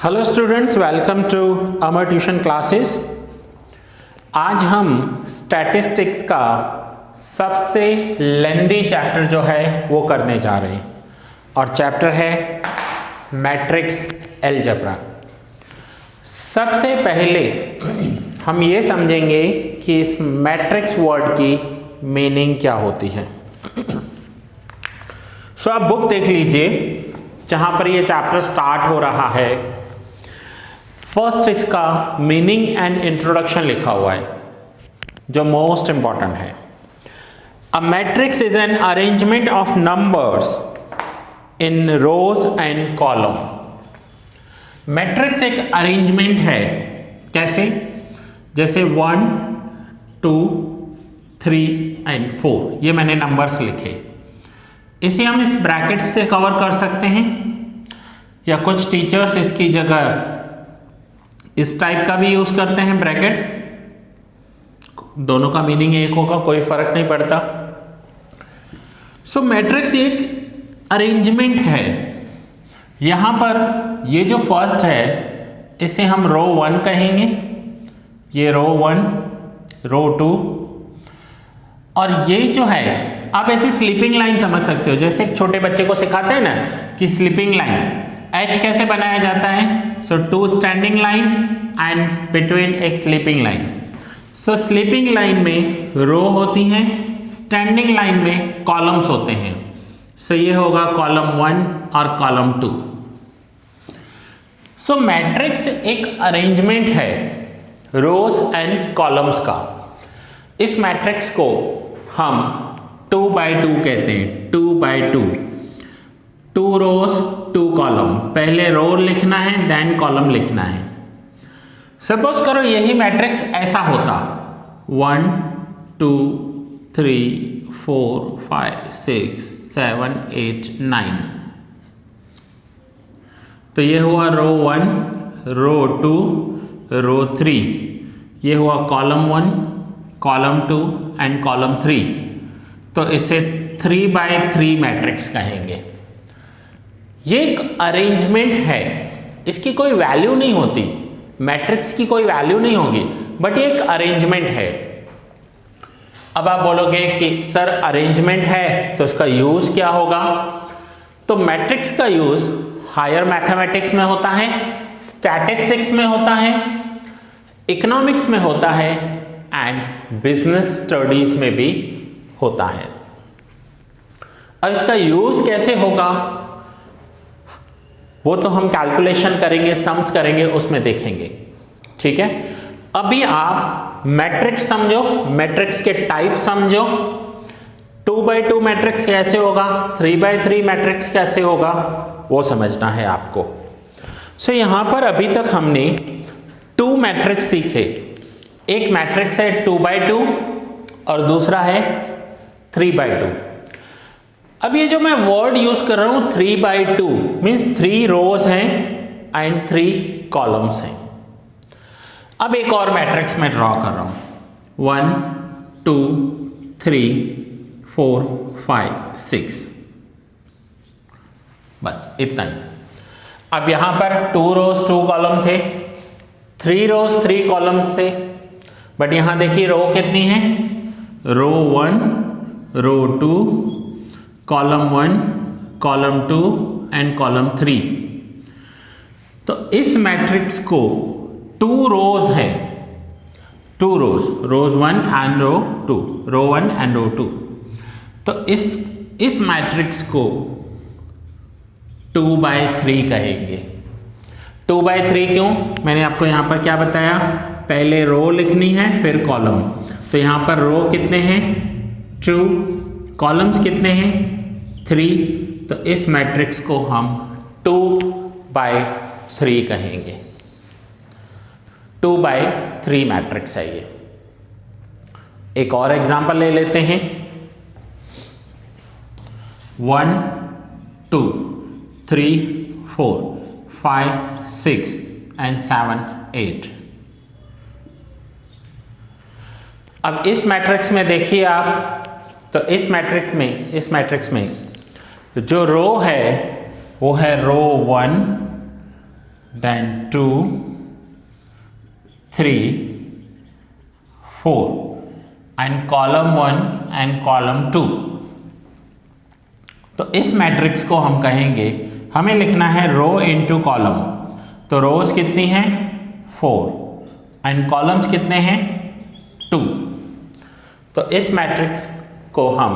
Hello students, welcome to Amar tuition classes. आज हम statistics का सबसे लेंदी चैप्टर जो है वो करने जा रहे हैं और चैप्टर है मैट्रिक्स अलजेब्रा। सबसे पहले हम ये समझेंगे कि इस मैट्रिक्स वर्ड की मीनिंग क्या होती है। सो आप बुक देख लीजिए जहाँ पर ये चैप्टर स्टार्ट हो रहा है। फर्स्ट इसका मीनिंग एंड इंट्रोडक्शन लिखा हुआ है जो मोस्ट इंपॉर्टेंट है। A matrix is an arrangement of numbers in rows and column. Matrix एक अरेंजमेंट है। कैसे? जैसे 1, 2, 3 एंड 4, ये मैंने नंबर्स लिखे। इसे हम इस ब्रैकेट से कवर कर सकते हैं या कुछ टीचर्स इसकी जगह इस टाइप का भी यूज करते हैं ब्रैकेट। दोनों का मीनिंग एक होगा, कोई फर्क नहीं पड़ता। सो मैट्रिक्स एक अरेंजमेंट है। यहां पर ये जो फर्स्ट है इसे हम रो 1 कहेंगे, ये रो 1, रो 2, और ये जो है आप ऐसी स्लीपिंग लाइन समझ सकते हो। जैसे छोटे बच्चे को सिखाते हैं ना कि स्लीपिंग लाइन H कैसे बनाया जाता है। सो 2 स्टैंडिंग लाइन एंड बिटवीन एक स्लीपिंग लाइन। सो स्लीपिंग लाइन में रो होती हैं, स्टैंडिंग लाइन में कॉलम्स होते हैं। सो ये होगा कॉलम 1 और कॉलम 2। सो मैट्रिक्स एक अरेंजमेंट है रोज एंड कॉलम्स का। इस मैट्रिक्स को हम 2 by 2 कहते हैं। 2 by 2, 2 रोज 2 कॉलम। पहले रो लिखना है देन कॉलम लिखना है। सपोज करो यही मैट्रिक्स ऐसा होता 1, 2, 3, 4, 5, 6, 7, 8, 9। तो ये हुआ रो 1, रो 2, रो 3। ये हुआ कॉलम 1, कॉलम 2 एंड कॉलम 3। तो इसे 3 by 3 मैट्रिक्स कहेंगे। ये एक अरेंजमेंट है, इसकी कोई वैल्यू नहीं होती, मैट्रिक्स की कोई वैल्यू नहीं होगी, बट ये एक अरेंजमेंट है। अब आप बोलोगे कि सर अरेंजमेंट है तो इसका यूज क्या होगा? तो मैट्रिक्स का यूज हायर मैथमेटिक्स में होता है, स्टैटिस्टिक्स में होता है, इकोनॉमिक्स में होता है एंड बिजनेस स्टडीज में भी होता है। अब इसका यूज कैसे होगा वो तो हम कैलकुलेशन करेंगे, सम्स करेंगे, उसमें देखेंगे। ठीक है, अभी आप मैट्रिक्स समझो, मैट्रिक्स के टाइप समझो। 2 by 2 मैट्रिक्स कैसे होगा, 3 by 3 मैट्रिक्स कैसे होगा, वो समझना है आपको। सो यहां पर अभी तक हमने 2 मैट्रिक्स सीखे। एक मैट्रिक्स है 2 by 2 और दूसरा है 3 by 2। अब ये जो मैं वर्ड यूज कर रहा हूं 3 by 2 मीन्स 3 रोज हैं एंड 3 कॉलम्स हैं। अब एक और मैट्रिक्स में ड्रॉ कर रहा हूं 1, 2, 3, 4, 5, 6, बस इतना ही। अब यहां पर 2 रोज 2 कॉलम थे, 3 रोज 3 कॉलम थे, बट यहां देखिए रो कितनी है, रो 1, row 2, column 1, column 2 and column 3। तो इस मैट्रिक्स को 2 रोज है, 2 रोज, रोज 1 एंड रो 2, रो 1 एंड रो 2। तो इस मैट्रिक्स को 2 by 3 कहेंगे। 2 by 3 क्यों? मैंने आपको यहां पर क्या बताया, पहले रो लिखनी है फिर कॉलम। तो यहां पर रो कितने हैं 2, कॉलम्स कितने हैं 3। तो इस मैट्रिक्स को हम 2 by 3 कहेंगे। 2 by 3 मैट्रिक्स है ये। एक और एग्जांपल ले लेते हैं 1, 2, 3, 4, 5, 6 एंड 7, 8। अब इस मैट्रिक्स में देखिए आप, तो इस मैट्रिक्स में जो रो है वो है रो 1, then 2 3 4 and column 1 and column 2। तो इस मैट्रिक्स को हम कहेंगे, हमें लिखना है रो इनटू कॉलम। तो रोज कितनी हैं 4 एंड कॉलम्स कितने हैं 2। तो इस मैट्रिक्स को हम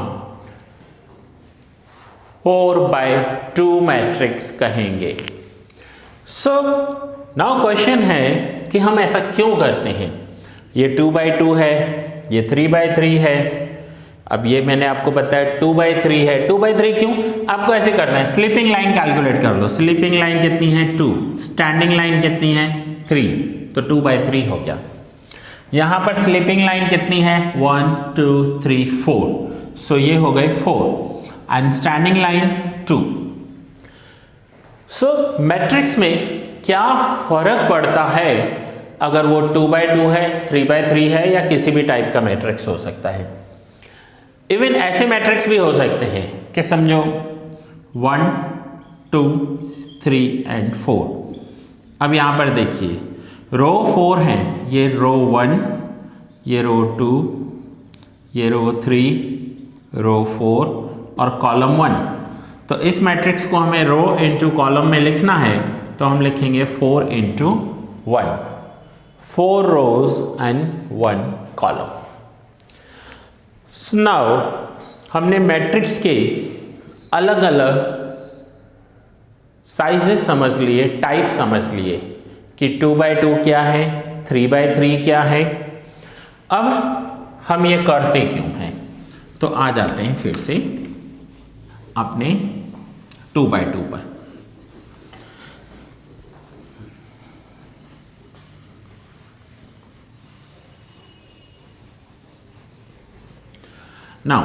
4/2 मैट्रिक्स कहेंगे। सो नाउ क्वेश्चन है कि हम ऐसा क्यों करते हैं। ये 2/2 है, ये 3/3 है। अब ये मैंने आपको बताया 2/3 है। 2/3 क्यों? आपको ऐसे करना है, स्लीपिंग लाइन कैलकुलेट कर लो। स्लीपिंग लाइन कितनी है 2, स्टैंडिंग लाइन कितनी है 3, तो 2/3 हो गया। यहां पर स्लीपिंग लाइन कितनी है 1 2 3 4, सो ये हो गए 4 and standing line 2। So matrix में क्या फर्क पड़ता है अगर वो 2/2 है, 3/3 है या किसी भी टाइप का मैट्रिक्स हो सकता है। इवन ऐसे मैट्रिक्स भी हो सकते हैं कि समझो 1 2 3 एंड 4। अब यहां पर देखिए रो 4 है, ये रो 1, ये रो 2, ये रो 3, रो 4 और कॉलम 1। तो इस मैट्रिक्स को हमें रो इनटू कॉलम में लिखना है, तो हम लिखेंगे 4 into 1, 4 rows and 1 column. Now हमने मैट्रिक्स के अलग अलग साइजेस समझ लिए, टाइप समझ लिए कि 2/2 क्या है, 3/3 क्या है। अब हम ये करते क्यों हैं, तो आ जाते हैं फिर से अपने 2/2 पर। नाउ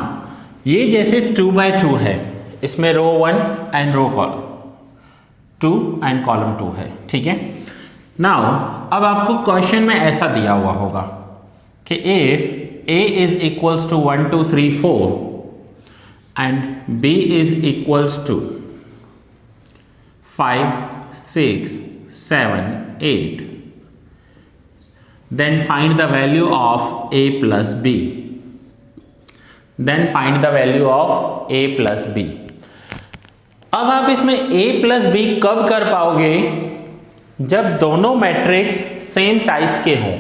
ये जैसे 2/2 है, इसमें row 1 and row column 2 and column 2 है, ठीक है। नाउ अब आपको क्वेश्चन में ऐसा दिया हुआ होगा कि if a is equals to 1 2 3 4 and b is equals to 5 6 7 8, then find the value of a plus b, then find the value of a plus b। अब आप इसमें a plus b कब कर पाओगे, जब दोनों मैट्रिक्स सेम साइज के हों।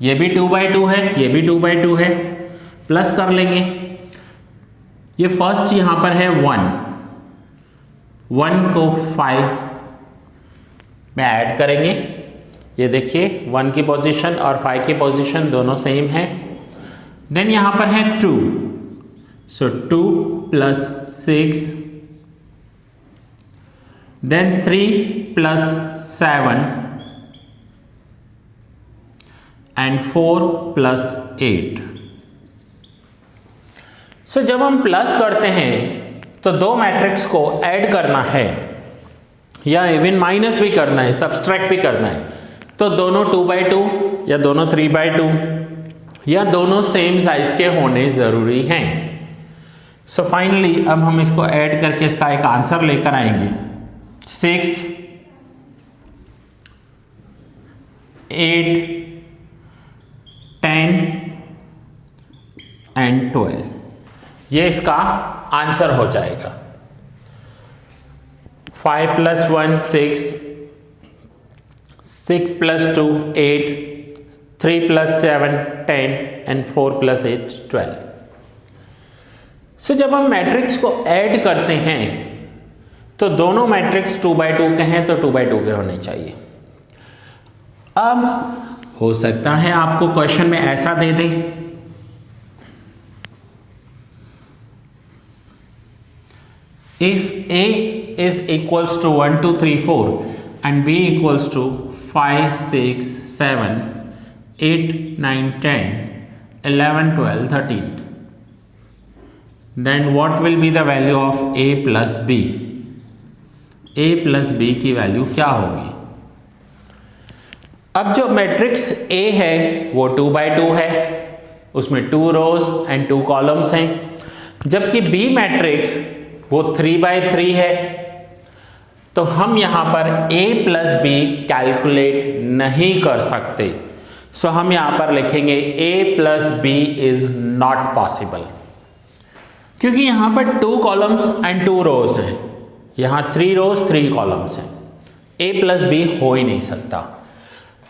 ये भी 2/2 है, ये भी 2/2 है, प्लस कर लेंगे। ये फर्स्ट यहां पर है 1 को 5 में ऐड करेंगे। ये देखिए 1 की पोजीशन और 5 की पोजीशन दोनों सेम है। देन यहां पर है 2, सो 2 plus 6, then 3 plus 7 and 4 plus 8। सो जब हम प्लस करते हैं तो दो मैट्रिक्स को ऐड करना है या इवन माइनस भी करना है, सब्सट्रैक्ट भी करना है, तो दोनों 2/2 या दोनों 3/2 या दोनों सेम साइज के होने जरूरी हैं। सो फाइनली अब हम इसको ऐड करके इसका एक आंसर लेकर आएंगे। 6 8 10 एंड 12, ये इसका आंसर हो जाएगा। 5 plus 1 6, 6 plus 2 8, 3 plus 7 10 and 4 plus 8 12। सो जब हम मैट्रिक्स को ऐड करते हैं तो दोनों मैट्रिक्स 2/2 के हैं, तो 2/2 के होने चाहिए। अब हो सकता है आपको क्वेश्चन में ऐसा दे दें, if a is equals to 1 2 3 4 and b equals to 5 6 7 8 9 10 11 12 13, then what will be the value of a plus b? a plus b की वैल्यू क्या होगी? अब जो मैट्रिक्स a है वो 2/2 है, उसमें 2 रोज एंड 2 कॉलम्स हैं, जबकि b मैट्रिक्स वो 3/3 है। तो तो हम यहाँ पर a प्लस बी कैलकुलेट नहीं कर सकते। सो हम यहाँ पर लिखेंगे a plus B is not possible, क्योंकि यहाँ पर 2 कॉलम्स एंड 2 रोज हैं, यहाँ 3 रोज 3 कॉलम्स हैं। a प्लस बी हो ही नहीं सकता।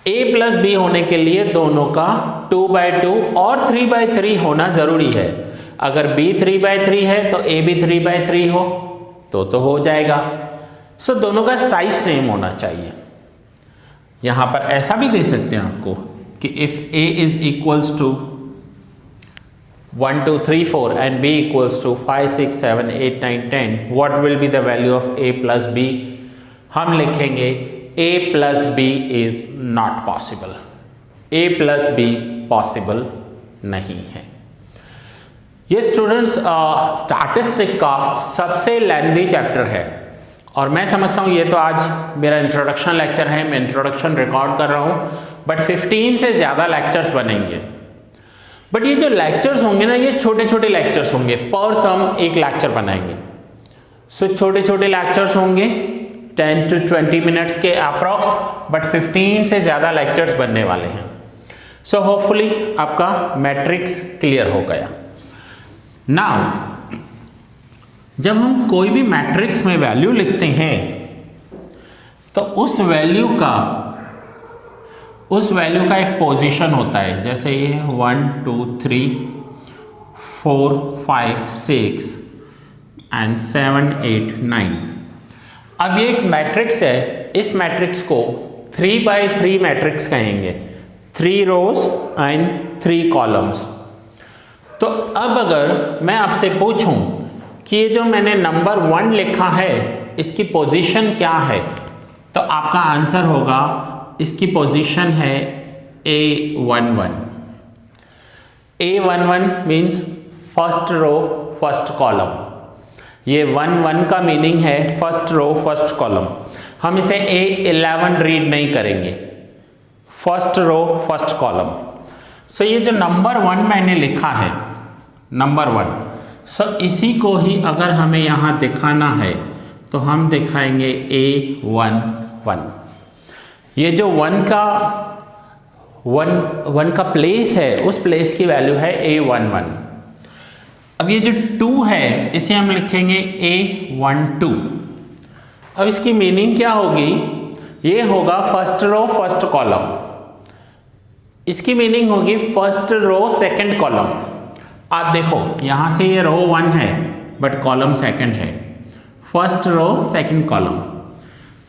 a प्लस बी होने के लिए दोनों का 2/2 और 3/3 होना जरूरी है। अगर b 3/3 है तो a भी 3/3 हो तो हो जाएगा। सो दोनों का साइज सेम होना चाहिए। यहां पर ऐसा भी दे सकते हैं आपको कि if a is equals to 1 2 3 4 and b equals to 5 6 7 8 9 10, what will be the value of a plus b? हम लिखेंगे a plus b is not possible। a plus b possible नहीं है। ये स्टूडेंट्स स्टैटिस्टिक का सबसे लेंथी चैप्टर है, और मैं समझता हूँ ये तो आज मेरा इंट्रोडक्शन लेक्चर है, मैं इंट्रोडक्शन रिकॉर्ड कर रहा हूँ, बट 15 से ज़्यादा लेक्चर्स बनेंगे। बट ये जो लेक्चर्स होंगे ना, ये छोटे छोटे लेक्चर्स होंगे, पर सम एक लेक्चर बनाएंगे। सो छोटे छोटे लेक्चर्स होंगे 10 to 20 मिनट्स के अप्रॉक्स, बट 15 से ज़्यादा लेक्चर्स बनने वाले हैं। सो होपफुली आपका मैट्रिक्स क्लियर हो गया। नाउ जब हम कोई भी मैट्रिक्स में वैल्यू लिखते हैं तो उस वैल्यू का एक पोजीशन होता है। जैसे ये 1 2 3 4 5 6 एंड 7 8 9। अब ये एक मैट्रिक्स है, इस मैट्रिक्स को 3/3 मैट्रिक्स कहेंगे, 3 रोज एंड 3 कॉलम्स। तो अब अगर मैं आपसे पूछूं कि ये जो मैंने नंबर 1 लिखा है इसकी पोजीशन क्या है, तो आपका आंसर होगा इसकी पोजीशन है A11। A11 means first row first column. ये 1 का मीनिंग है फर्स्ट रो फर्स्ट कॉलम। हम इसे A11 रीड नहीं करेंगे, फर्स्ट रो फर्स्ट कॉलम। सो ये जो नंबर 1 मैंने लिखा है, नंबर 1, सो इसी को ही अगर हमें यहाँ दिखाना है तो हम दिखाएंगे A11। ये जो 1 का प्लेस है, उस प्लेस की वैल्यू है A11। अब ये जो 2 है इसे हम लिखेंगे A12। अब इसकी मीनिंग क्या होगी? ये होगा फर्स्ट रो फर्स्ट कॉलम। इसकी मीनिंग होगी फर्स्ट रो सेकंड कॉलम। आप देखो यहां से ये रो 1 है बट कॉलम सेकंड है, first row second column.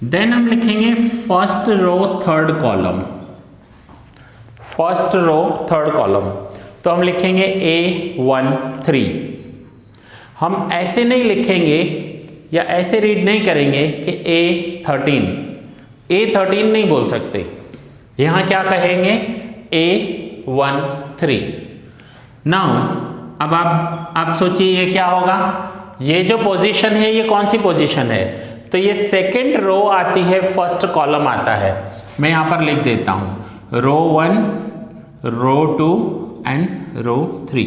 Then हम लिखेंगे first row third column, first row third column. तो हम लिखेंगे A13। हम ऐसे नहीं लिखेंगे या ऐसे रीड नहीं करेंगे कि A13 नहीं बोल सकते, यहां क्या कहेंगे A13। नाउ अब आप सोचिए ये क्या होगा? ये जो पोजीशन है ये कौन सी पोजीशन है? तो ये सेकंड रो आती है, फर्स्ट कॉलम आता है। मैं यहां पर लिख देता हूं row 1, row 2 and row 3,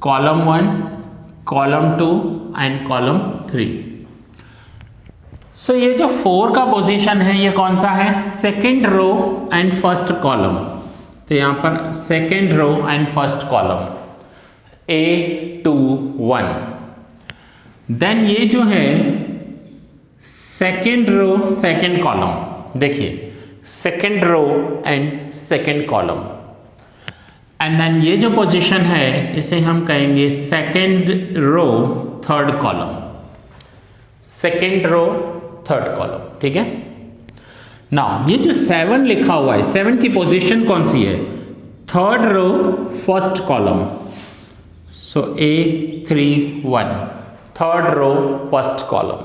column 1, column 2 and column 3। So ये जो 4 का पोजीशन है ये कौन सा है? Second row and first column. तो यहां पर second row and first column A21। Then ये जो है सेकंड रो सेकंड कॉलम, देखिए second row and second column. And then ये जो पोजीशन है इसे हम कहेंगे second row third column, second row third column. ठीक है। नाउ ये जो 7 लिखा हुआ है, 7 की पोजीशन कौन सी है? Third row first column. So A31, third row first column.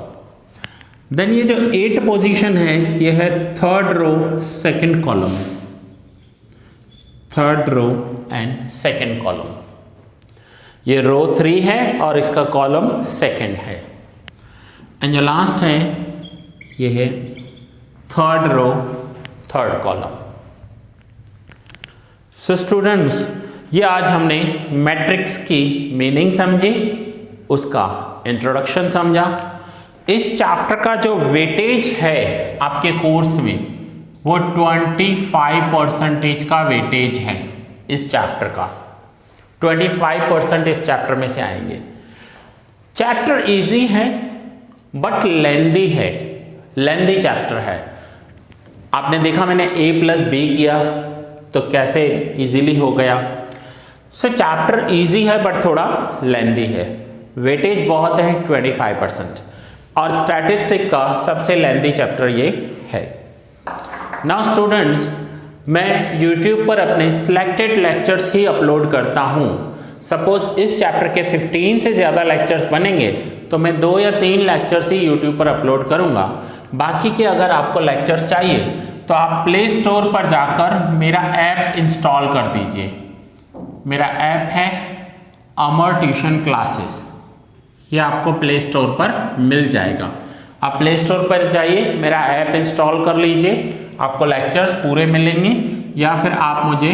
Then ये जो 8 पोजीशन है ये है third row second column, third row and second column. ये रो 3 है और इसका कॉलम सेकंड है। एंड जो लास्ट है ये है third row third column. So students, ये आज हमने मैट्रिक्स की मीनिंग समझी, उसका इंट्रोडक्शन समझा। इस चैप्टर का जो वेटेज है आपके कोर्स में वो 25% का वेटेज है इस चैप्टर का। 25% इस चैप्टर में से आएंगे। चैप्टर इजी है बट लेंदी है, लेंदी चैप्टर है। आपने देखा मैंने A+B किया तो कैसे इजीली हो गया। सो चैप्टर इजी है बट थोड़ा लेंदी है। वेटेज बहुत है 25% और स्टैटिस्टिक का सबसे लेंदी चैप्टर ये है। नाउ स्टूडेंट्स, मैं YouTube पर अपने सिलेक्टेड लेक्चर्स ही अपलोड करता हूँ। सपोज इस चैप्टर के 15 से ज़्यादा लेक्चर्स बनेंगे तो मैं 2 या 3 लेक्चर्स ही YouTube पर अपलोड करूँगा। बाकी के अगर आपको लेक्चर्स चाहिए तो आप प्ले स्टोर पर जाकर मेरा ऐप इंस्टॉल कर दीजिए। मेरा ऐप है अमर ट्यूशन क्लासेस, ये आपको प्ले स्टोर पर मिल जाएगा। आप प्ले स्टोर पर जाइए, मेरा ऐप इंस्टॉल कर लीजिए, आपको लेक्चर्स पूरे मिलेंगे। या फिर आप मुझे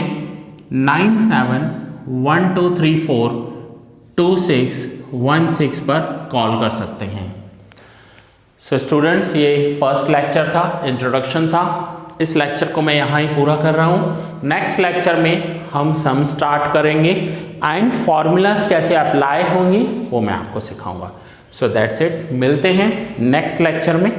9712342616 पर कॉल कर सकते हैं। सो स्टूडेंट्स, ये फर्स्ट लेक्चर था, इंट्रोडक्शन था। इस लेक्चर को मैं यहाँ ही पूरा कर रहा हूँ। नेक्स्ट लेक्चर में हम सम स्टार्ट करेंगे एंड फॉर्मूलाज कैसे अप्लाई होंगी वो मैं आपको सिखाऊंगा। सो दैट्स इट, मिलते हैं नेक्स्ट लेक्चर में।